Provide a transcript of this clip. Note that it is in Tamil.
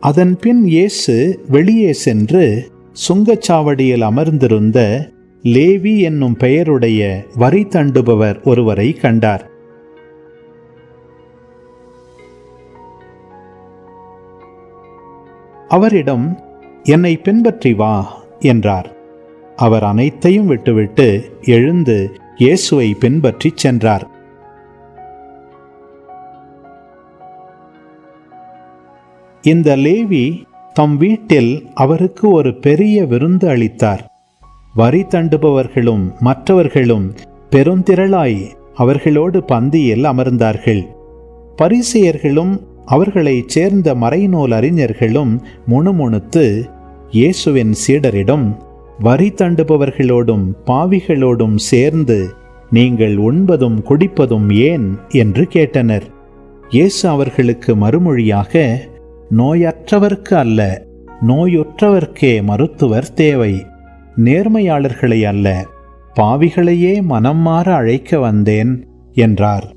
அதன்பின் இயேசு வெளியே சென்று சுங்கச்சாவடியில் அமர்ந்திருந்த லேவி என்னும் பெயருடைய வரி தண்டுபவர் ஒருவரை கண்டார். அவரிடம், என்னை பின்பற்றி வா என்றார். அவர் அனைத்தையும் விட்டுவிட்டு எழுந்து இயேசுவை பின்பற்றி சென்றார். இந்த லேவி தம் வீட்டில் அவருக்கு ஒரு பெரிய விருந்து அளித்தார். வரி தண்டுபவர்களும் மற்றவர்களும் பெருந்திரளாய் அவர்களோடு பந்தியில் அமர்ந்தார்கள். பரிசேயர்களும் அவர்களைச் சேர்ந்த மறைநூல் அறிஞர்களும் முணுமுணுத்து இயேசுவின் சீடரிடம், வரி தண்டுபவர்களோடும் பாவிகளோடும் சேர்ந்து நீங்கள் உண்பதும் குடிப்பதும் ஏன் என்று கேட்டனர். இயேசு அவர்களுக்கு மறுமொழியாக, நோயற்றவர்க்கு அல்ல, நோயுற்றவர்க்கே மருத்துவர் தேவை. நேர்மையாளர்களை அல்ல, பாவிகளையே மனம் மாற அழைக்க வந்தேன் என்றார்.